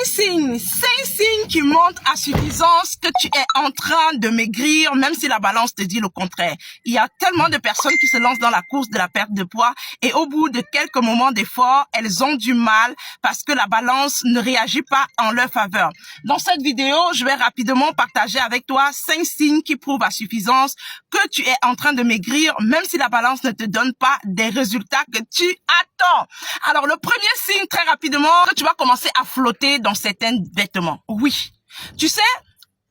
Cinq signes qui montrent à suffisance que tu es en train de maigrir, même si la balance te dit le contraire. Il y a tellement de personnes qui se lancent dans la course de la perte de poids et au bout de quelques moments d'effort, elles ont du mal parce que la balance ne réagit pas en leur faveur. Dans cette vidéo, je vais rapidement partager avec toi 5 signes qui prouvent à suffisance que tu es en train de maigrir, même si la balance ne te donne pas des résultats que tu attends. Alors, le premier signe, très rapidement, que tu vas commencer à flotter dans certains vêtements. Oui. Tu sais,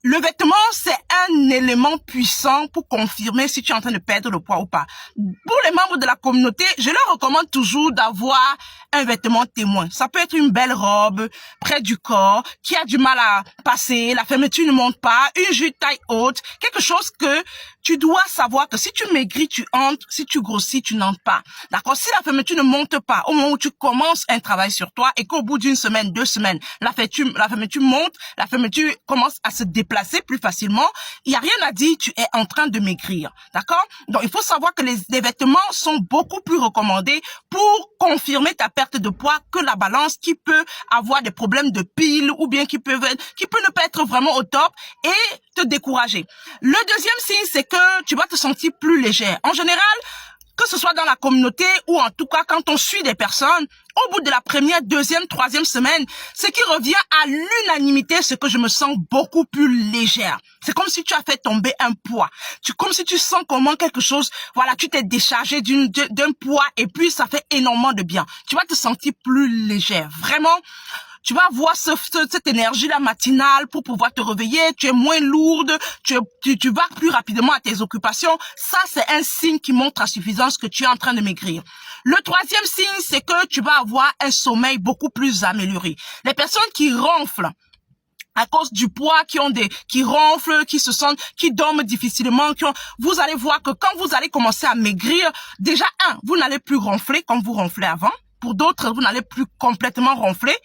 le vêtement, c'est un élément puissant pour confirmer si tu es en train de perdre le poids ou pas. Pour les membres de la communauté, je leur recommande toujours d'avoir un vêtement témoin. Ça peut être une belle robe près du corps qui a du mal à passer, la fermeture ne monte pas, une jupe taille haute, quelque chose que tu dois savoir que si tu maigris, tu entres, si tu grossis, tu n'entres pas. D'accord? Si la fermeture ne monte pas, au moment où tu commences un travail sur toi et qu'au bout d'une semaine, 2 semaines, la fermeture monte, la fermeture commence à se déplacer plus facilement, il n'y a rien à dire, tu es en train de maigrir. D'accord? Donc, il faut savoir que les vêtements sont beaucoup plus recommandés pour confirmer ta perte de poids que la balance qui peut avoir des problèmes de pile ou bien qui peut ne pas être vraiment au top et te décourager. Le deuxième signe, c'est que tu vas te sentir plus légère. En général, que ce soit dans la communauté ou en tout cas quand on suit des personnes, au bout de la première, deuxième, troisième semaine, ce qui revient à l'unanimité, c'est que je me sens beaucoup plus légère. C'est comme si tu as fait tomber un poids. Comme si tu sens comment quelque chose, voilà, tu t'es déchargé d'un poids et puis ça fait énormément de bien. Tu vas te sentir plus légère. Vraiment. Tu vas avoir cette énergie-là matinale pour pouvoir te réveiller, tu es moins lourde, tu vas plus rapidement à tes occupations. Ça, c'est un signe qui montre à suffisance que tu es en train de maigrir. Le troisième signe, c'est que tu vas avoir un sommeil beaucoup plus amélioré. Les personnes qui ronflent à cause du poids, qui ronflent, qui dorment difficilement, vous allez voir que quand vous allez commencer à maigrir, déjà, vous n'allez plus ronfler comme vous ronflez avant. Pour d'autres, vous n'allez plus complètement ronfler.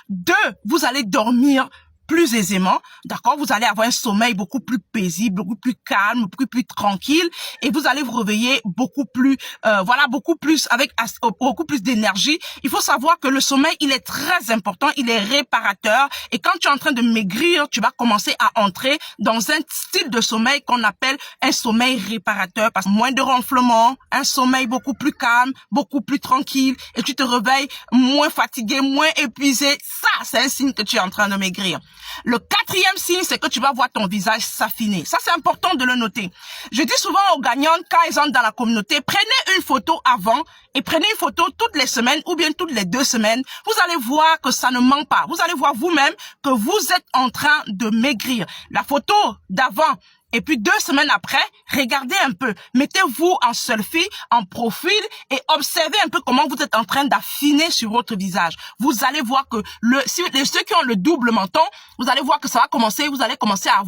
2, vous allez dormir plus aisément, d'accord? Vous allez avoir un sommeil beaucoup plus paisible, beaucoup plus calme, beaucoup plus tranquille, et vous allez vous réveiller beaucoup plus, avec beaucoup plus d'énergie. Il faut savoir que le sommeil, il est très important, il est réparateur, et quand tu es en train de maigrir, tu vas commencer à entrer dans un style de sommeil qu'on appelle un sommeil réparateur, parce que moins de ronflements, un sommeil beaucoup plus calme, beaucoup plus tranquille, et tu te réveilles moins fatigué, moins épuisé. Ça, c'est un signe que tu es en train de maigrir. Le 4e signe, c'est que tu vas voir ton visage s'affiner. Ça, c'est important de le noter. Je dis souvent aux gagnantes, quand elles entrent dans la communauté, prenez une photo avant et prenez une photo toutes les semaines ou bien toutes les 2 semaines. Vous allez voir que ça ne ment pas. Vous allez voir vous-même que vous êtes en train de maigrir. La photo d'avant et puis 2 semaines après, regardez un peu. Mettez-vous en selfie, en profil et observez un peu comment vous êtes en train d'affiner sur votre visage. Vous allez voir que ceux qui ont le double menton, vous allez voir que ça va commencer, vous allez commencer à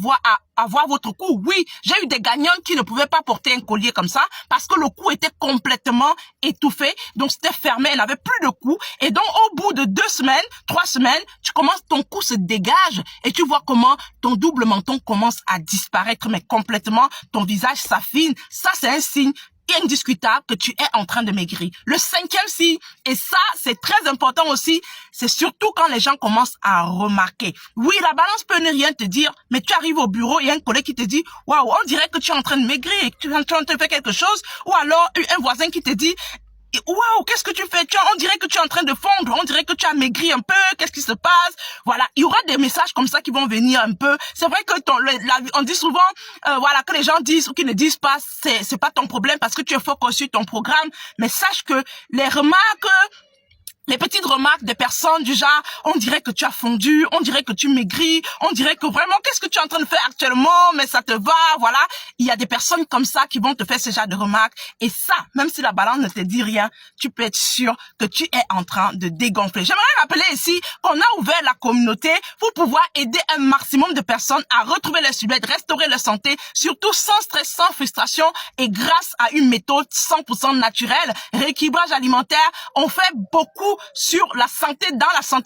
avoir votre cou. Oui, j'ai eu des gagnantes qui ne pouvaient pas porter un collier comme ça parce que le cou était complètement étouffé. Donc, c'était fermé, elle n'avait plus de cou. Et donc, au bout de 2 semaines, 3 semaines, ton cou se dégage et tu vois comment ton double menton commence à disparaître, mais complètement, ton visage s'affine. Ça, c'est un signe indiscutable que tu es en train de maigrir. Le 5e signe, et ça, c'est très important aussi, c'est surtout quand les gens commencent à remarquer. Oui, la balance peut ne rien te dire, mais tu arrives au bureau, il y a un collègue qui te dit, waouh, on dirait que tu es en train de maigrir, et que tu es en train de faire quelque chose, ou alors un voisin qui te dit, waouh, qu'est-ce que tu fais? On dirait que tu es en train de fondre, on dirait que tu as maigri un peu, qu'est-ce qui se passe? Voilà, il y aura des messages comme ça qui vont venir un peu. C'est vrai que on dit souvent, que les gens disent ou qu'ils ne disent pas, c'est pas ton problème parce que tu es focus sur ton programme, mais sache que les petites remarques des personnes du genre, on dirait que tu as fondu, on dirait que tu maigris, on dirait que vraiment, qu'est-ce que tu es en train de faire actuellement, mais ça te va, voilà. Il y a des personnes comme ça qui vont te faire ce genre de remarques. Et ça, même si la balance ne te dit rien, tu peux être sûr que tu es en train de dégonfler. J'aimerais rappeler ici qu'on a ouvert la communauté pour pouvoir aider un maximum de personnes à retrouver leur silhouette, restaurer leur santé, surtout sans stress, sans frustration et grâce à une méthode 100% naturelle, rééquilibrage alimentaire. On fait beaucoup sur la santé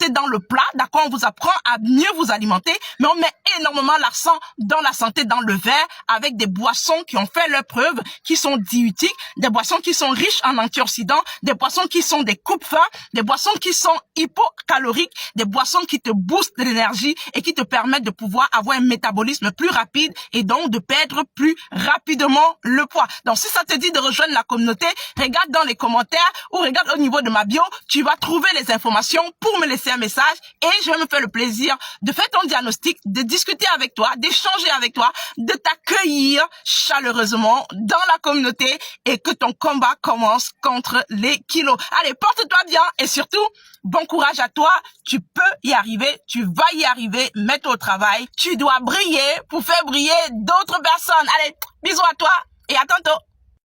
dans le plat. D'accord, on vous apprend à mieux vous alimenter, mais on met énormément l'accent dans la santé dans le verre avec des boissons qui ont fait leur preuve, qui sont diurétiques, des boissons qui sont riches en antioxydants, des boissons qui sont des coupe-faim, des boissons qui sont hypocaloriques, des boissons qui te boostent de l'énergie et qui te permettent de pouvoir avoir un métabolisme plus rapide et donc de perdre plus rapidement le poids. Donc si ça te dit de rejoindre la communauté, regarde dans les commentaires ou regarde au niveau de ma bio, tu vas trouver les informations pour me laisser un message et je vais me faire le plaisir de faire ton diagnostic, de discuter avec toi, d'échanger avec toi, de t'accueillir chaleureusement dans la communauté et que ton combat commence contre les kilos. Allez, porte-toi bien et surtout, bon courage à toi. Tu peux y arriver, tu vas y arriver, mets-toi au travail. Tu dois briller pour faire briller d'autres personnes. Allez, bisous à toi et à tantôt.